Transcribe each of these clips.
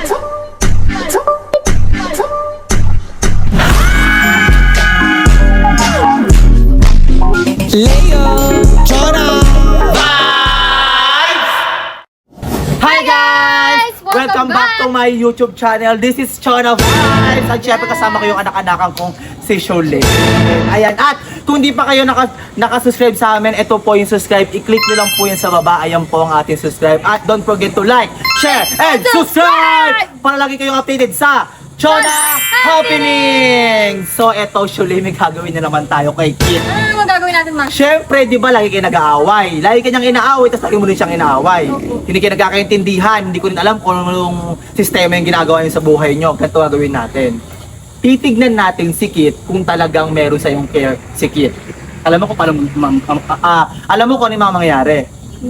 Leo, Chona, Hi guys! Welcome back to my YouTube channel. This is Chona Vibes. At syempre kasama ko yung anak-anakan kong si Shirley. Ayan. At kung di pa kayo nakasubscribe sa amin, ito po yung subscribe. I-click nyo lang po yan sa baba. Ayan po ang ating subscribe. At don't forget to like, share, and subscribe! Para lagi kayong updated sa Chona Happening! So eto, Shirley, may gagawin na naman tayo kay Kit. Ano naman gagawin natin, Ma? Siyempre, di ba, lagi kayo nag-aaway. Lagi kanyang inaaway, tapos lagi mo rin siyang inaaway. Hindi kayo nagkakaintindihan, hindi ko rin alam kung anong sistema yung ginagawa niyo sa buhay niyo. Ganito gagawin natin. Titignan natin si Kit kung talagang meron sa yung care si Kit. Alam mo kung paano, alam mo kung ano yung mga mangyayari.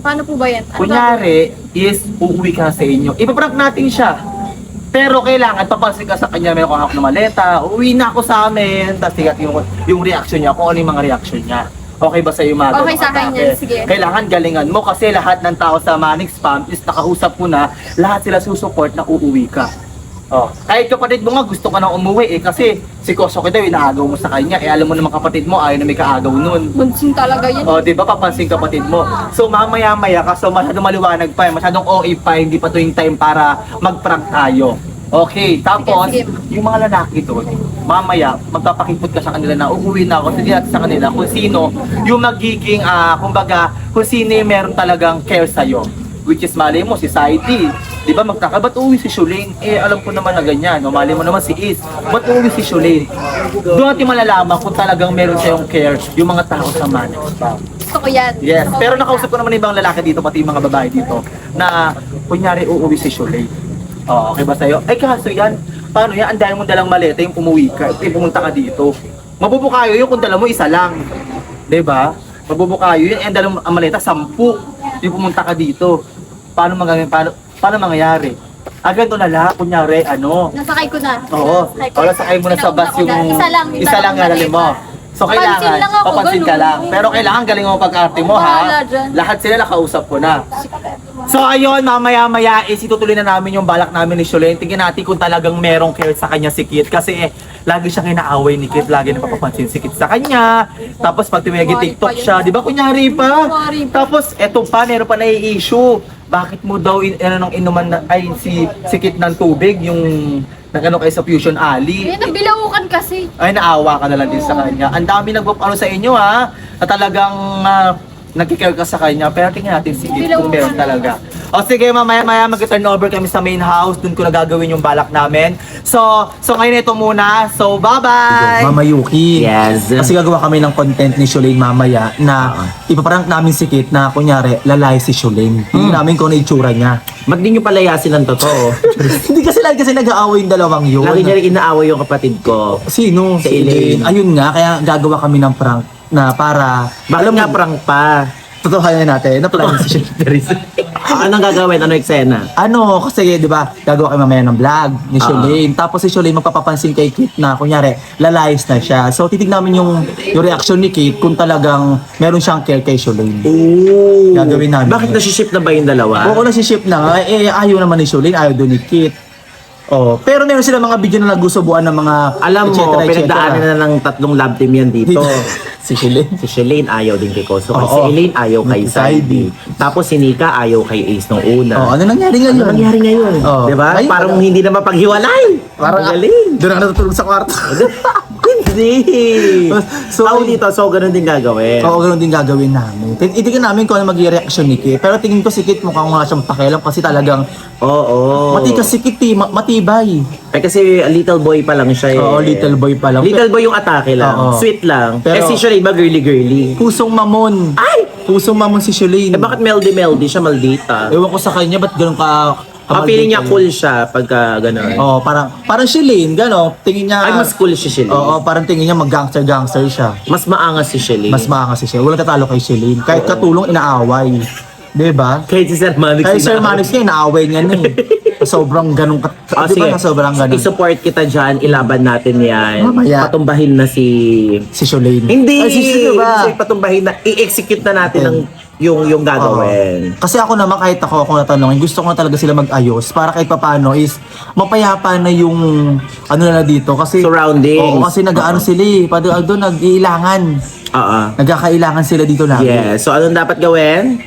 Paano po ba yan? Ano Kunyari, is uuwi ka sa inyo. Ipaprank natin siya. Pero kailangan papansin ka sa kanya, meron kang hawak na maleta, uwi na ako sa amin, tapos tigat yung reaction niya, kung ano yung mga reaction niya. Okay ba sa iyo, mga Okay sa akin yan, sige. Kailangan galingan mo kasi lahat ng tao sa Manic Spam is nakausap mo na, lahat sila susupport na uuwi ka. Oh, kahit kapatid mo nga gusto ka nang umuwi kasi si Kosoke daw inaagaw mo sa kanya, alam mo naman kapatid mo ayaw na may kaagaw nun. Bunsin talaga yan. Oh, 'di ba papansin kapatid mo. So mamaya-maya kasi masyadong maliwanag pa, masyadong OA pa, hindi pa 'to yung time para mag-prank tayo. Okay, tapos Sige. yung mga lalaki doon, mamaya magpapakipot ka sa kanila na uuwi na ako, sige sa kanila kung sino yung magiging kumbaga kung sino yung meron talagang care sa iyo. Which is mali mo si Saidi. 'Di ba magtaka ba't uuwi si Shulane? Alam ko naman na ganyan. No, mali mo naman si Is. Ba't uuwi si Shulane? Doon natin malalaman kung talagang meron siyang care yung mga tao sa Manic Spam. Gusto ko yan. Yes, pero nakausap ko naman ibang lalaki dito, pati yung mga babae dito, na kunyari uuwi si Shulane. Oh, okay ba sa'yo? Ay kaso yan, paano yan? Ang dahil mong dalang maleta yung umuwi ka, pumunta ka dito. Mabubukayo yung kung dala mo isa lang. 'Di ba? Mabubukayo yun, ang dalang maleta 10 yung pumunta ka dito. Paano mangyayari? Ganito na lang, kunyari, Nasakay ko na. Oo. O, nasakay mo na sa bus yung... Isa lang nga dali mo. So, Papansin kailangan, lang ako, papansin ka ganun. lang. Pero kailangan galing mo pag-arte mo, Bahala ha? dyan. Lahat sila nakausap ko na. So, ayun, mamaya-maya, itutuloy na namin yung balak namin ni Shirley. Tingnan natin kung talagang merong care sa kanya si Kit. Kasi, lagi siyang inaaway ni Kit. Lagi napapapansin si Kit sa kanya. Tapos, pag tumigi-tiktok siya, di ba, kunyari pa? Tapos, eto pa, meron pa na-i-issue. Bakit mo daw inuman na, si Kit ng tubig, yung nagano kayo sa Fusion Alley? Eh, nabilaukan kasi. Ay, naawa ka na lang din sa kanya. Ang dami nagpapano sa inyo, ha? Na talagang nagkikare ka sa kanya. Pero tingnan natin si Kit kung meron talaga. O sige, mamaya-maya mag-turn over kami sa main house. Doon ko na gagawin yung balak namin. So ngayon ito muna. So, bye-bye! Mama Yuki. Yes. Kasi gagawa kami ng content ni Shulane mamaya na ipaprank namin si Kit na kunyari lalay si Shulane. Hindi namin kung ano itsura niya. Ba't di nyo palayasin ng totoo? Hindi kasi nag-aaway yung dalawang yun. Lagi niya rin inaaway yung kapatid ko. Sino? Si Elaine. Ayun nga, kaya gagawa kami ng prank na para... Bakit nga prank pa? Totohanin natin. Naplan si Shulane. Anong gagawin? Ano eksena? Kasi di ba, gagawa kayo mamaya ng vlog ni Shulane. Tapos si Shulane magpapapansin kay Kit na kunyari, lalayas na siya. So titignan namin yung reaction ni Kit kung talagang meron siyang care kay Shulane. Oo. Gagawin namin. Bakit nasiship na ba yung dalawa? Oo, nasiship na nga. Ayaw naman ni Shulane, ayaw doon ni Kit. Pero meron sila mga video na nagusubuan ng mga Alam mo, et cetera, et pinagdaanan cetera. na ng 3 love team yan dito. Si Shulane. Si Shilane ayaw din kay Koso. Oo. Si Elaine ayaw kay Saidi. Saidi. Tapos si Nika ayaw kay Ace nung una. Ano nangyari ngayon? Ano nangyari ngayon? Oo. Diba? Ay, Parang hindi na mapaghiwalay. Parang galing. doon ako natutulog sa kwarto. Hindi. So, Tao dito, so ganun din gagawin. Oo, ganun din gagawin namin. Itignan namin kung ano magiging reaction ni Kit. Pero tingin ko si Kit mukhang wala siyang pakialam kasi talagang Oo. matikas si Kit matibay. Kasi little boy pa lang siya eh. Oo, little boy pa lang. Little boy yung atake lang. Oo. Sweet lang. Pero- si Shirley ba girly-girly? Pusong mamon. Ay! Pusong mamon si Shulane. Bakit meldy siya maldita? Ewan ko sa kanya, ba't ganun ka... Feeling niya cool siya pagka gano'n. Oo, parang Shulane, gano'n. Tingin niya... Ay, mas cool si Shirley. Oo, parang tingin niya mag-gangster siya. Mas maangas si Shirley. Mas maangas si Shulane. Walang tatalo kay Shulane. Kahit katulong, inaaway. Diba? Kahit si Sir Manix. Kahit Sir Manix niya, inaaway niya na eh. Sobrang ganun Oh, di sige. ba? Sobrang ganun. I-support kita dyan, ilaban natin yan. Mamaya. Patumbahin na si... Si Shulane. Hindi! Ay, si ba? Kasi patumbahin na, i-execute na natin ng yung gagawin. Kasi ako naman, kahit ako natanongin, gusto ko na talaga sila mag-ayos para kahit papano is mapayapa na yung ano na dito. Kasi, Surroundings. Oo, kasi nag-ano sila eh. Doon nag-iilangan. Oo. Nagkakailangan sila dito lagi. Yes. So, anong dapat gawin?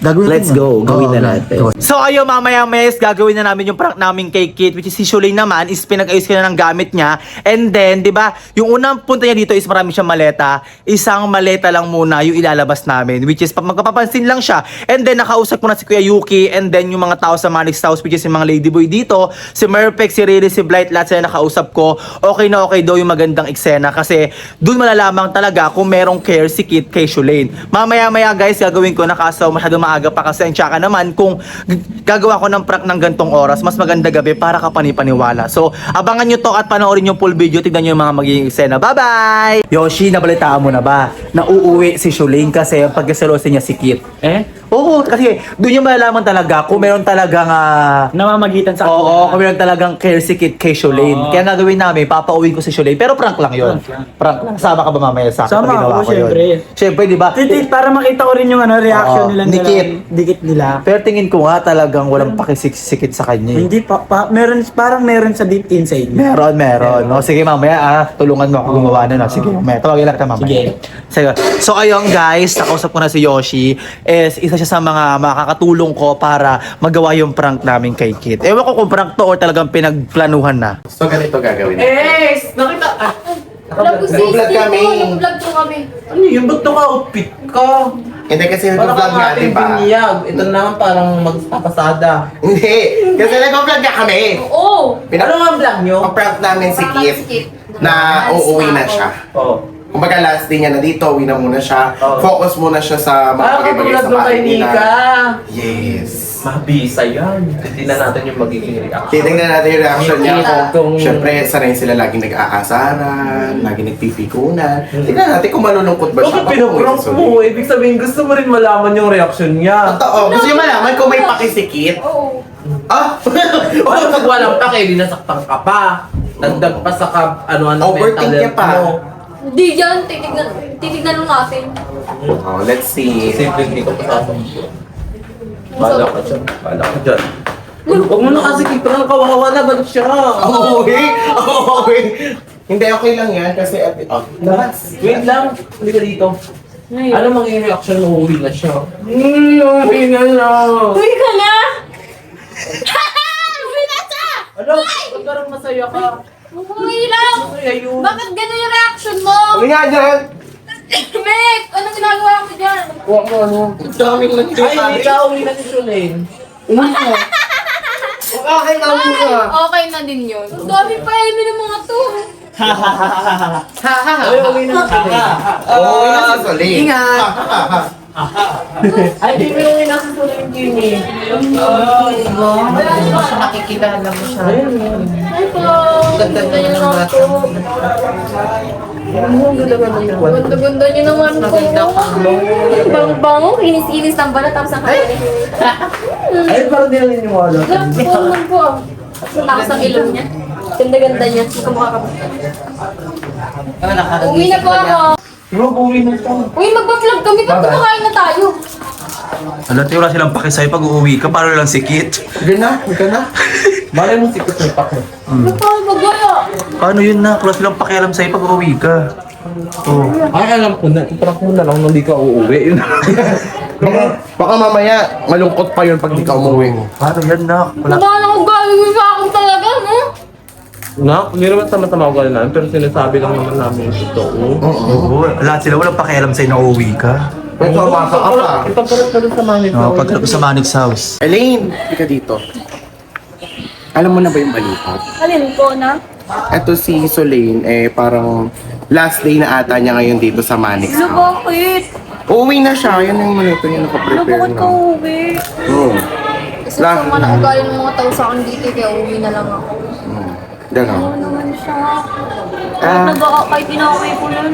Gagawin Let's natin go. yun. Gawin Oo, na natin. go. So ayun, mamaya gagawin na namin yung prank namin kay Kit, which is si Shulay naman is pinag-ayos ko na ng gamit niya. And then, di ba, yung unang punta niya dito is marami siyang maleta. Isang maleta lang muna yung ilalabas namin, which is magpapapansin lang siya. And then, nakausap ko na si Kuya Yuki, and then yung mga tao sa Manix House, which is yung mga ladyboy dito, si Merpek, si Riri, si Blight, lahat sila nakausap ko. Okay na okay daw yung magandang eksena kasi dun malalamang talaga kung merong care si Kit kay Shulain. Mamaya-maya guys, gagawin ko na kaso masyado maaga pa kasi ang tsaka naman kung gagawa ko ng prank ng gantong oras, mas maganda gabi para kapanipaniwala. So, abangan nyo to at panoorin yung full video. Tignan nyo yung mga magiging eksena. Bye-bye! Yoshi, nabalitaan mo na ba? Nauuwi si Shulain kasi pagkaselosin niya si Kit. Oo, kasi doon yung malalaman talaga kung meron talagang Namamagitan sa oo, kung meron talagang care si Kit kay Shulain. Kaya nga gawin namin, papauwi ko si Shulain. Pero prank lang yun. Prank lang. Sama ka ba mamaya sa akin? Sama pag ginawa ako, ko yun? syempre. Syempre, di ba? Titit, para makita ko rin yung reaction Oo, nila. ni Kit. Dikit nila. Pero tingin ko nga talagang walang pakisikit sa kanya. Eh. Hindi meron, parang meron sa deep inside niya. Meron. No, sige mamaya tulungan mo ako gumawa na. No? Sige mamaya, tawagin lang kita mamaya. Sige. So ayun guys, nakausap ko na si Yoshi. Isa siya sa mga makakatulong ko para magawa yung prank namin kay Kit. Ewan ko kung prank to or talagang pinagplanuhan na. So, ganito gagawin. Vlog ko Nag-vlog kami. Nag-vlog ko kami. Ano yun? Ba't naka-outfit ka? Hindi kasi Parang nag-vlog nga, ating di ba? binyag. Ito naman parang magpapasada. Hindi. Kasi nag-vlog nga kami. Oo. Ano nga ang vlog nyo? Pang-prank namin si Prank Kit si Kit. na uuwi na siya. Oo. Kumbaga last day niya na dito, uwi na muna siya. Oo. Focus muna siya sa mga bagay-bagay katulad sa nung bahay kay nila. Nika. Yes. Mabisa yan. Tignan natin yung magiging reaction. Titingnan natin yung reaction niya Kung- Siyempre, sanay sila laging nag-aasaran, laging nagpipikunan. Tignan natin kung malulungkot ba siya. Bakit pinaprank mo? Ibig sabihin, gusto mo rin malaman yung reaction niya. Totoo. Gusto niyo malaman kung may pakisikit? Oo. Ah! Ano pag walang pake, dinasaktan ka pa. Dagdag pa sa ano-ano Overthink niya pa. mo. Hindi yan. Titignan lang natin. Oh, let's see. Simple hindi ko pasasama. Bala ka dyan. Bala ka dyan. Huwag mo na kasi kipran, kawawa na, balik siya. Okay. Hindi, okay lang yan kasi labas. Wait lang, hindi ka dito. Ano magiging reaction mo? Uwi na siya. Uwi na siya. Uy ka na! Uy na siya! Ano? Ba't parang masaya ka? Uy lang! Masaya yun. Bakit ganun yung reaction mo? Ano nga dyan? Mek! Anong ginagawa mo dyan? Huwag mo ano. Daming lang Ay, hindi ka uwi na si Shulain. Okay lang muna. Okay na din yun. Ang dami pa ng mga to. Ay, uwi na si Shulain. Oo, yun si Solin. Ingat. Ay, di mo uwi na si Shulain, Jimmy. Nakikilala mo siya. Ay po. Ganda niya ng bata. Ganda-ganda niyo naman po. Maganda ka. Bang-bango. Inis-inis ng balat. Tapos ang kakain. Ay, parang di naniniwala. Oo naman po. Tapos ang ilong niya. Ganda-ganda niya. Kamukha ka. Uwi na po ako. Bro, uwi na siya. Uy, magpa-vlog kami. Ba't kumakain na tayo? Alam, wala silang pakisay pag uuwi ka. Paano lang si Kit? Huwag na. Malay mo sikot may pak mo. Ano pa? Magwala. Paano yun na? Wala silang pakialam sa'yo pag uuwi ka. Oh. Ay, alam ko na. Iprank mo na lang nung di ka uuwi. Baka mamaya, malungkot pa yun pag di ka umuwi. Paano yan na? Wala. Wala na akong gagawin sa akin talaga, no? Na, hindi naman sama-sama ko namin, pero sinasabi lang naman namin yung totoo. Oo. Lahat sila walang pakialam sa'yo na uuwi ka. May pamasa ka pa. Ipagkaroon ka rin sa manit. No, pagkalap ko sa Manix House. Elaine, hindi ka dito. Alam mo na ba yung balita? Alin po na? Ito si Solane, parang last day na ata niya ngayon dito sa Manix Ano House. bakit? Uuwi na siya, yan yung manito niya nakaprepare na. uwi? Kasi Lah. sama na ugali ng mga tao sa akin dito, kaya uwi na lang ako. Gano'n. Ano naman siya? Ah. Kahit baka kahit inaway ko lang.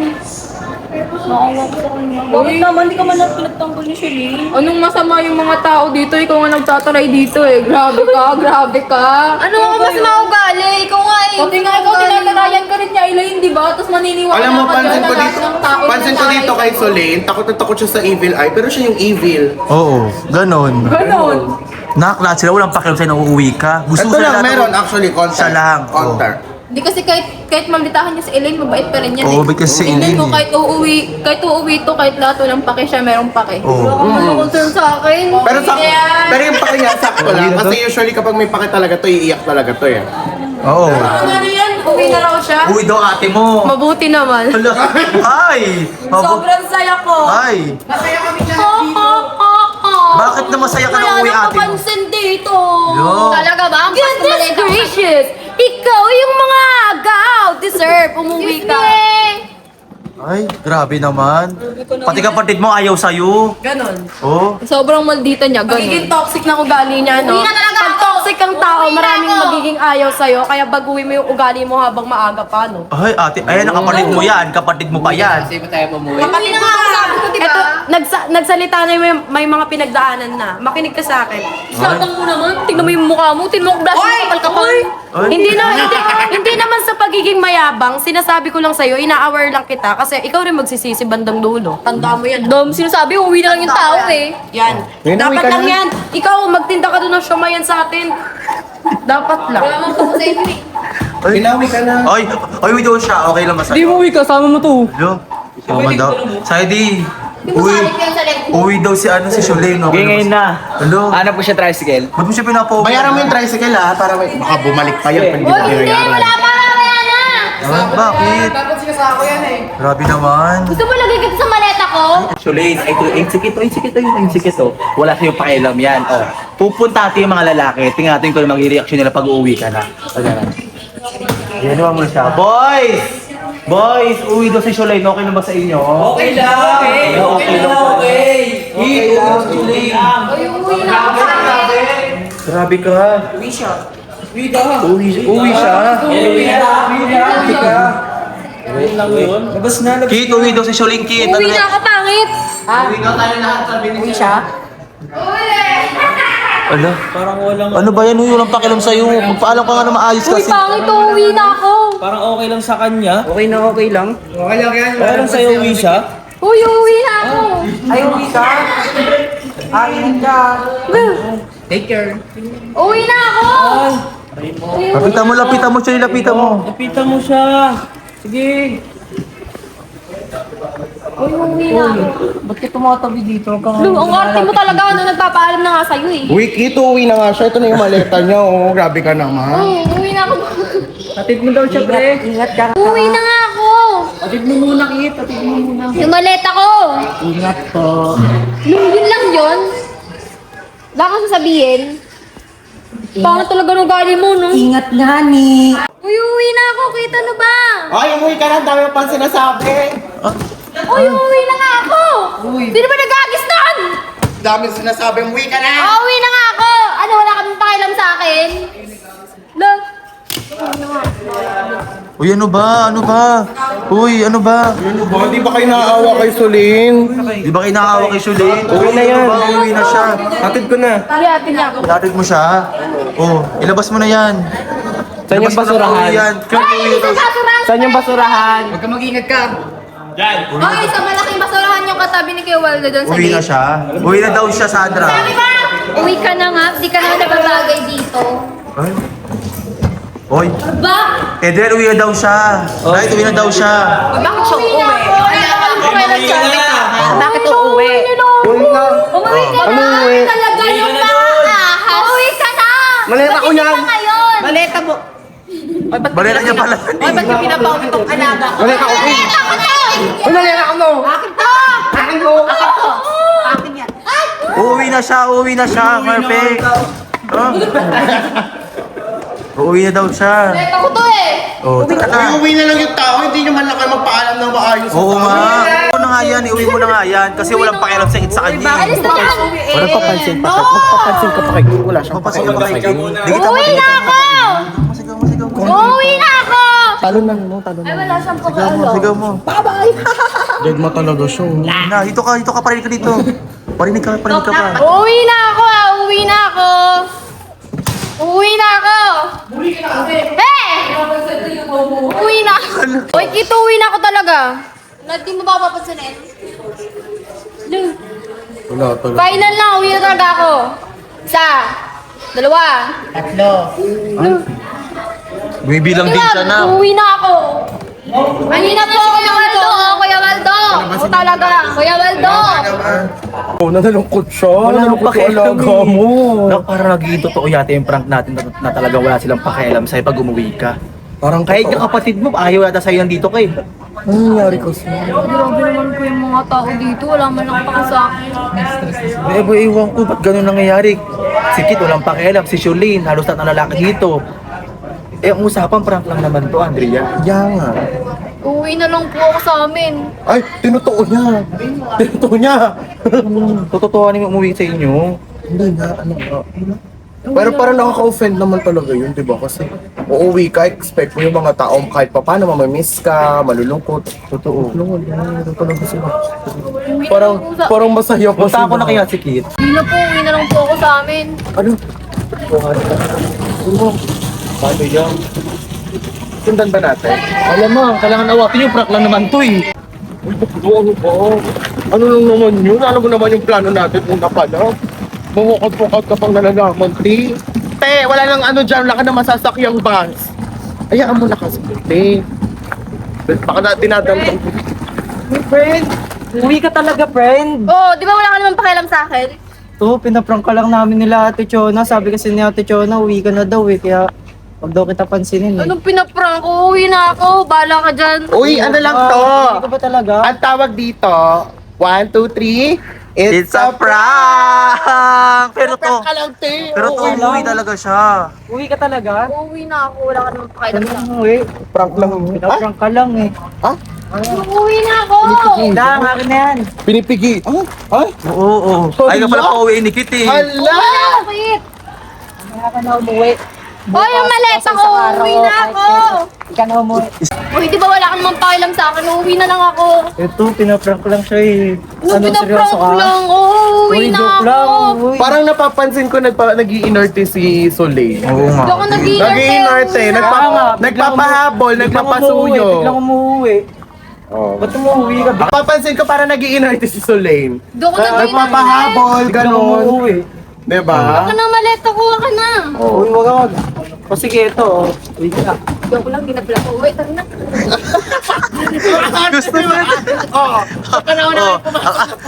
Bakit naman, di ka man lang pinagtanggol ni Shelly? Anong masama yung mga tao dito? Ikaw nga nagtataray dito eh. Grabe ka. Ano ka mas maugali? Ikaw nga eh. Pati nga ikaw, tinatarayan ka rin niya, Elaine, di ba? Tapos maniniwala Alam mo, ka dyan na lahat ng tao pansin ko dito kay Solen, takot na takot siya sa evil eye, pero siya yung evil. Oo, ganon. Ganon. Nakaklat sila, walang pakialam sa'yo na uuwi ka. Gusto Ito nila lang meron, actually, contact. Siya lang, oo. Contact. Hindi kasi kahit malditahan niya si Elaine, mabait pa rin yan Oo, mabait kasi si Tingnan Elaine mo, eh. kahit uuwi to, kahit lahat walang pake siya, merong pake. Oo. Ano concern sa akin? Pero pero yung pake niya, sakto lang. Kasi usually kapag may pake talaga to, iiyak talaga to eh. Oo. Ano yan? Uwi na raw siya? Uwi daw ate mo. Mabuti naman. Hala. Ay! Sobrang saya ko. Ay! Bakit na masaya ka na uwi ate mo? Napapansin dito. Yo. Talaga ba? Goodness gracious! Ikaw yung mga agaw deserve. Umuwi ka. Ay, grabe naman. Pati kapatid mo ayaw sa'yo. Ganon. Oh. Sobrang maldita niya, ganon. Magiging toxic na ugali niya, no? Uwi na talaga Pag ako. toxic ang tao, Uwi na maraming ako. magiging ayaw sa'yo, kaya baguhin mo yung ugali mo habang maaga pa, no? Ay, ate, ayan ang kapatid mo yan. Kapatid mo pa yan. Kasi ba tayo mamuwi? Uwi na nga ako, sabi ko, diba? Eto, nagsalita na yung may mga pinagdaanan na. Makinig ka sa akin. Sabang mo naman. Tingnan mo yung mukha mo. Tingnan mo yung blush mo. Kapal-kapal. Ay. Hindi naman sa pagiging mayabang, sinasabi ko lang sa'yo, ina-aware lang kita kasi ikaw rin magsisisi bandang dulo. Tandaan mo yan. Dom, sinasabi, uwi na lang yung tao eh. Yan. Dapat lang yan. Ikaw, magtinda ka doon ng siomay sa atin. Dapat lang. Wala mong tapos sa inyo eh. Ginawi ka na. Ay, uwi daw siya. Okay lang ba sa'yo? Di mo uwi, kasama mo to. Yo. Sama daw. Saidi. Uwi. Uwi daw si si Sholane. Okay, ngayon na. Hello. Hanap ko siya tricycle. Ba't mo siya pinapauwi? Bayaran mo yung tricycle ha, para baka bumalik pa yun. Pag hindi mo binayaran. Wala pa, mamaya na. Ah, bakit? Dapat sinasako yan eh. Grabe naman. Gusto mo lagay kita sa maleta ko? Sholane, ay sikit oh. Wala sa'yo pakialam yan. Oh. Pupunta natin yung mga lalaki. Tingnan natin kung mag-reaction nila pag uuwi ka na. Pagkaran. Yan naman muna siya. Boys! Boys, uwi daw si Sholane. Okay na ba sa inyo? Okay lang. Okay lang. Okay lang. Uy, uwi na ako. Grabe ka. Uwi siya. Uwi siya. Labas na, labas. Kit, uwi daw si Sholane, Kit. Uwi na ako, pangit. Ano? Parang walang, Ano ba yan? Uy, walang pakialam sa'yo. Magpaalam ka nga na maayos Uy, kasi. pangit to. Uwi na ako. parang okay lang sa kanya. Okay na okay lang. Okay lang yan. Okay lang sa'yo, uwi siya. Uy, uwi na ako. Ay, uwi ka. Akin ka. Take care. Uwi na ako. Lapitan mo, Sholane, lapitan mo. Lapitan mo siya. Sige. Uy, uwi na ako. Ba't ka tumatabi dito? Lu, ang arte mo talaga. Ano, nagpapaalam na nga sa'yo eh. Uy, Kito, uwi na nga siya. Ito na yung maleta niya. Oh, grabe ka naman. Uwi na ako. Hatid mo daw siya, pre. Ingat ka. Uwi na nga ako. Atid mo muna, Kit. Atid mo muna. Yung maleta ko. Ingat po. Yun lang yun. Wala kang sasabihin. Pangit talaga ng gali mo, no? Ingat nga ni. Uy, uwi na ako. Kita ano ba? Ay, umuwi ka na. Ang dami pang sinasabi. Uy, uwi na nga ako. Sino ba nag-agis nun? Dami sinasabi. Umuwi ka na. Uwi na nga ako. Ano, wala kaming pakialam sa akin? Look. Uy, ano ba? Ano ba? Uy, ano ba? Ano ba? Di ba kayo naaawa kay Solen? Di ba kinakawa kay Sholane? Uwi na yan. Uwi na siya. Hatid ko na. Iyatin niya ako. Ilatid mo siya. Oh, ilabas mo na yan. Saan yung Ilabas mo na basurahan? yan. Ay, sa basurahan! Saan yung basurahan? Huwag ka mag-ingat ka. Ay, sa malaking basurahan yung katabi ni Kuya Waldo doon sa Uwi na gate. siya. Uwi na daw siya, Sandra. Sabi ba? Uwi ka na nga. Di ka na nababagay dito. Ay. Oy, Ba? Eden, uwi na daw siya. Right, uwi na daw siya. Bakit siya Uwi na ako. Ay, alam ko kailan siya. Bakit uuwi? Uwi na. Umuwi ka Ano na. uwi? Talaga yung mga ahas. Umuwi ka na. Maleta ko Bakit yan. ka ngayon? Maleta mo. Balera niya pala. Oy, ba't yung pinapaw itong alaga ko? Maleta ko. Maleta ko to. Uy, maleta ko mo. Akin to. Akin mo. Akin to. Akin yan. Uuwi na siya, uuwi na siya. Perfect. Huh? Uuwi na daw siya. Maleta ko to eh. Oh, tara na. Uy, uwi na lang yung tao. Hindi nyo man lang kayo magpaalam ng maayos. Oo nga. Uwi mo na nga yan, iuwi mo na nga yan. Kasi walang pakialam sa kanya. Alis na yan. Walang papansin pa. Magpapansin ka pa kay Kit. Wala siyang Papasok ka pakialam. kay Di kita Uwi na ako. Masigaw, masigaw mo. Uwi na ako. Talon lang mo, talon Ay, lang. wala siyang pag-alo. Sigaw mo. Bye-bye. Dagma talaga siya. Na, dito ka, parinig ka dito. Parinig ka pa. Uuwi na ako uuwi na ako. Uwi na ako! Hey! Uwi na ako! Oy, Kito, uwi na ako talaga. Di mo ba papansinin? Wala talaga. Final lang, uwi na talaga ako. Isa, dalawa. Bumibilang din siya na. Uwi na ako. Uwi na po, Kuya Waldo. Kuya Waldo. Ako talaga, Kuya Waldo. Oh, nalungkot siya. Wala nang Nalungkot yung pakialam alaga mo. No, parang naging totoo yata yung prank natin na talagang wala silang pakialam sa'yo pag umuwi ka. Parang Kahit yung kapatid mo, ayaw yata sa'yo nandito kay. Ano nangyari kasi? Grabe naman po yung mga tao dito. Wala man lang paka sa akin. Iwan ko, ba't ganun nangyayari? Si Kit, walang pakialam. Si Shulin, halos lahat ng lalaki dito. Ang usapan, prank lang naman to, Andrea. Kaya nga. Uwi na lang po ako sa amin. Ay, tinutuon niya. Tinutuon niya. Tototohanin mo umuwi sa inyo. Hindi na, ano nga. Pero parang nakaka-offend naman talaga yun, di ba? Kasi uuwi ka, expect mo yung mga taong kahit pa paano mamamiss ka, malulungkot. Totoo. Wala talaga sila. Parang masaya pa Punta ako na kaya si Kit. Uwi na po, uwi na lang po ako sa amin. Ano? Paano yan? Sundan ba natin? Alam mo, kailangan awatin yung prank lang naman to eh. Uy, ano ba? Ano lang naman yun? Alam mo naman yung plano natin una pa na. Mawakot-wakot ka pang nalalaman, te. Te, wala nang ano dyan, wala ka na masasakyang bus. Ayaan mo na kasi, te. Baka na dinadamdam ko. Friend, uwi ka talaga, friend. Oh, di ba wala ka naman pakialam sa akin? To, pinaprank ka lang namin nila Ate Chona. Sabi kasi ni Ate Chona, uwi ka na daw eh. Kaya, wag daw kita pansinin eh. Anong pinaprank ko? Uwi na ako. Bala ka dyan. Uy, ano lang to? Uwi ka ba talaga? Ang tawag dito, 1, 2, 3, It's a prank! Pero to, Ka lang, te. pero to, Oo, umuwi talaga siya. Uwi ka talaga? Uwi na ako. Wala ka naman pakialam sa akin. Uwi. Prank lang. Pinaprank ka lang eh. Uwi na ako. Dang, akin na yan. Pinipigi. Ay? Oo. Ay ka pala pa uwi ni Kit eh. Hala! Bakit? Kaya ka na umuwi. Hoy, yung maleta ko. Uwi na ako. Hindi ka na umuwi. Uy, di ba wala ka naman pakialam sa akin? Uwi na lang ako. Ito, pinaprank lang siya eh. Ano, pinaprank lang. Uwi na joke ako. lang. Uy. Parang napapansin ko nag-iinerte si Soleil. Oo nga. Hindi ako nag-iinarte. Nag-iinerte, Biglang nagpapahabol, nagpapasuyo. Biglang umuwi. Oh. Ba't umuwi ka? Napapansin ko parang nag-iinerte si Soleil. Hindi ako nag-iinarte. Nagpapahabol, Biglang ganon. umuwi. Diba? Ako na maleta ko. Ka na. Uy, wag. O sige, ito. Oh. Uwi ka. Hindi ako lang dinabla ko. Uwi, tara na. Gusto niya. Oo.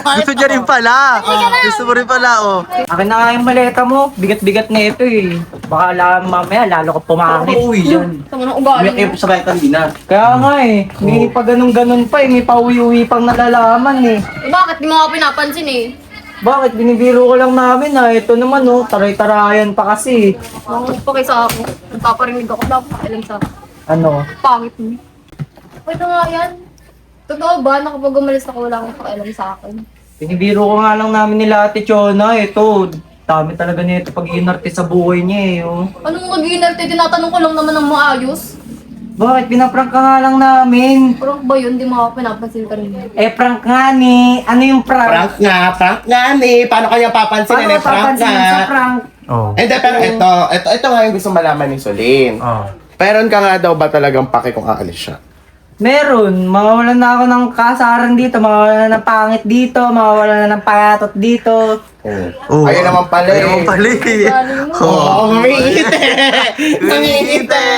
Gusto niya rin pala. Gusto mo rin pala, oh. Akin na nga yung maleta mo. Bigat-bigat na ito eh. Baka mamaya lalo ka pumangit. Uuwi yan. Tama na ugali. May sa bayan kanina. Kaya nga eh. May pa ganun-ganun pa eh. May pauwi-uwi pang nalalaman eh. Bakit di mo ako pinapansin eh? Bakit? Binibiro ko lang namin ah. Ito naman oh. Taray-tarayan pa kasi. Ang pakay sa ako. Nagpaparinig ako. Dapat pakialam sa akin. Ano? Pangit mo. Pwede nga yan. Totoo ba na kapag umalis ako wala akong pakialam sa akin? Binibiro ko nga lang namin nila Ate Chona. Ito. Dami talaga nito pag-iinarte sa buhay niya eh. Oh. Anong mag-iinarte? Tinatanong ko lang naman ng maayos. Bakit? Pinaprank ka nga lang namin. Prank ba yun? Di mo ako pinapansin ka rin. Eh, prank nga ni. Ano yung prank? Prank nga ni. Paano kanya papansin? Paano Prank mapapansin nga. sa prank? Oh. Hindi, pero ito nga yung gusto malaman ni Solin. Oh. Meron ka nga daw ba talagang pake kung aalis siya? Meron. Mawawalan na ako ng kasaran dito. Mawawalan na ng pangit dito. Mawawalan na ng payatot dito. Oh. Ayun naman pala eh. Ayun naman pala eh. Oo, mamingiti! Mamingiti!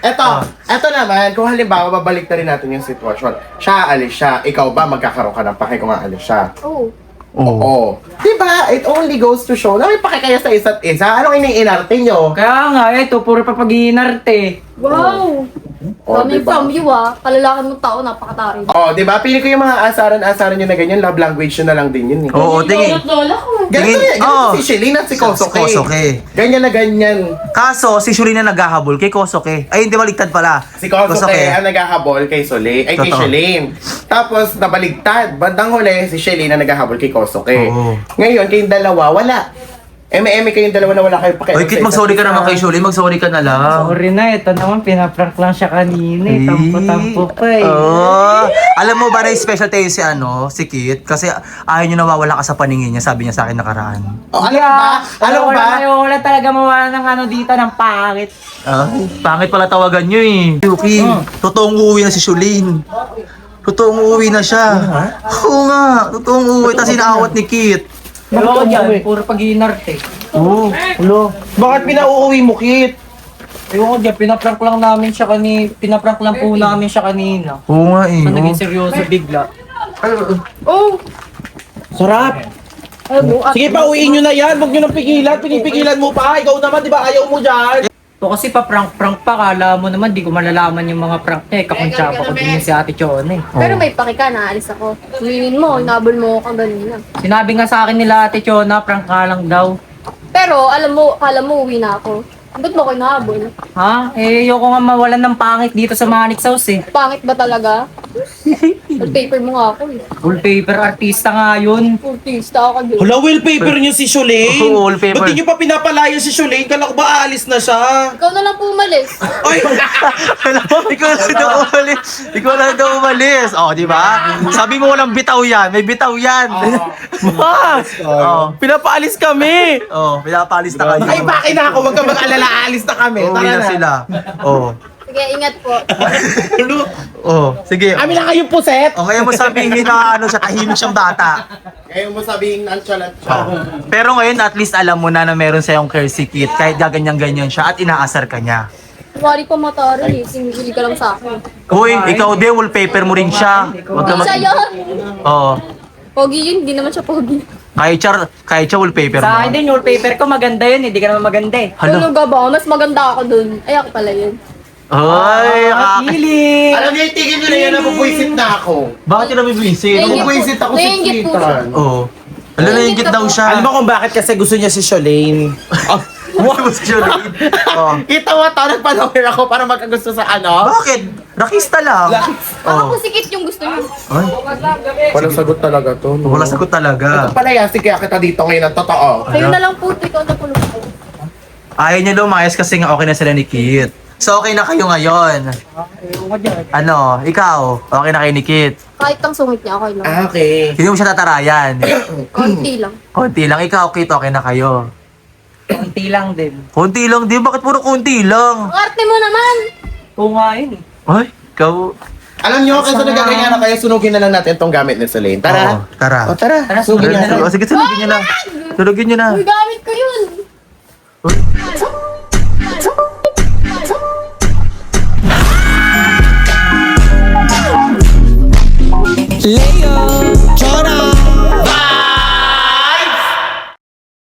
Eto naman, kung halimbawa babalik na rin natin yung sitwasyon. Siya, alis siya. Ikaw ba magkakaroon ka ng pake kung aalis siya? Oo. Oo. Diba? It only goes to show na may pake kayo sa isa't isa. Anong iniinarte nyo? Kaya nga, ito. Puro pa pag-iinarte. Wow! Oh, Coming diba? from you ah. Kalalakan mo tao, napakatarin. Oh, di ba? Pili ko yung mga asaran-asaran nyo na ganyan, love language nyo na lang din yun eh. Oo, tingin. Lola ko. Ganito Tingin- yan, oo. si Shelly at si Kosoke. Si Kosoke. Ganyan na ganyan. Kaso, si Shulina naghahabol kay Kosoke. Ay, hindi baligtad pala. Si Kosoke ang naghahabol kay Soleil, ay kay Totoo. Shelly. Tapos nabaligtad, bandang huli si Shelly na naghahabol kay Kosoke. Oo. Ngayon, kayong dalawa, wala. Eme-eme kayong dalawa na wala kayong pakialam. Oy, Kit, sa mag-sorry ka isa't naman isa. kay Shulay. Mag-sorry ka na lang. Sorry na, ito naman, pinaprank lang siya kanina eh. Tampo-tampo pa eh. Oh, alam mo ba na special tayo si Kit? Kasi ayaw niyo nawawala ka sa paningin niya, sabi niya sa akin nakaraan. Oh, alam mo ba? Alam mo ba? Wala talaga mawala ng ano dito, ng pangit. Ay, pangit pala tawagan niyo eh. Yuki, totoong uuwi na si Shulin. Totoong uuwi na siya. Oo nga, totoong uuwi. Tapos inaawat ni Kit. Ewan ko dyan, puro pag-iinarte. Oo. Bakit pinauuwi mo, Kit? Ewan ko dyan, pinaprank lang namin siya pinaprank lang po namin siya kanina. Oo nga eh. So, naging seryoso bigla. Oh! Sarap. Alam mo, Sige pa, uwiin nyo na yan. Huwag nyo nang pigilan. Pinipigilan mo pa. Ikaw naman, di ba? Ayaw mo dyan. So kasi pa-prank-prank pa, kala mo naman, di ko malalaman yung mga prank niya eh. Kakuntsaba ko din yun si Ate Chona eh. Pero may paki ka, naalis ako. Suwingin mo, inabol mo ako ganina. Sinabi nga sa akin nila Ate Chona, prank ka lang daw. Pero alam mo, kala mo uwi na ako. Ba't mo ako inaabol? Ha? Eh, ayoko nga mawalan ng pangit dito sa Manix House eh. Pangit ba talaga? Paper mo nga ako eh. Wallpaper artista nga yun. Artista ako dun. Hala, wallpaper niyo si Shulane. Oo, wallpaper. Ba't di nyo pa pinapalaya si Shulane? Kala ko ba aalis na siya? Ikaw na lang po umalis. Ay, Ikaw lang daw umalis. Ikaw lang daw umalis. Oh, di ba? Sabi mo walang bitaw yan. May bitaw yan. Oh, pinapaalis kami. oh, pinapalis na kayo. Ay, bakit na ako? Huwag ka mag-alala, aalis na kami. Uuwi Tara na na. sila. Oh. Sige, ingat po. Oh, sige. Amin na kayong puset. O kaya mo sabihin na ano siya, tahimik siyang bata. Ngayon mo sabihin, nonchalant siya. Pero ngayon, at least alam mo na meron sa'yong care si Kit. Kahit gaganyan-ganyan siya at inaasar ka niya. Wari pa mataro eh. Sinigili ka lang sa akin. Uy, ikaw din, wallpaper mo rin siya. Huwag ka Hindi siya yun. Oo. Pogi yun, hindi naman siya pogi. Kahit siya wallpaper mo. Sa akin din, wallpaper ko maganda yun, hindi ka naman maganda eh. Hala. Tulog ka ba? Mas maganda ako dun. Ay, ako pala yun. Ay, Kilig! Alam niyo, itigil nyo na yan, nabubuisit na ako. bakit yun nabibisit? Naiingit Nabubuisit ako sa Naiingit po. Twitter. Oo. Alam na yung daw siya. Alam mo kung bakit kasi gusto niya si Shulane? What was your name? Oh. Kita mo to, nagpanower ako para magkagusto sa ano? Bakit? Rakista lang. Baka po sikit yung gusto niyo. Ay, Walang sagot talaga to. No? wala sagot talaga. Ito pala yan, sige kita dito ngayon ang totoo. Kayo na lang po, ikaw na po. Ayaw niya lumayas kasi nga okay na sila ni Kit. So okay na kayo ngayon. Ewan ko dyan. Ano, ikaw, okay na kayo ni Kit. Kahit ang sungit niya, okay lang. Okay. Hindi mo siya tatarayan. Konti lang. Konti lang. Ikaw, Kit, okay na kayo. Konti lang din. Konti lang din. Bakit puro konti lang? Ang arte mo naman! Oo nga yun eh. Ay, ikaw. Alam nyo, kasi nagaganyan na kayo, sunugin na lang natin tong gamit ni Shulane. Tara. Oo, tara. O tara, Tara, sunugin sunugin natin. O, sige, sunugin niyo na. Sunugin niyo na. Uy, gamit ko yun! Leo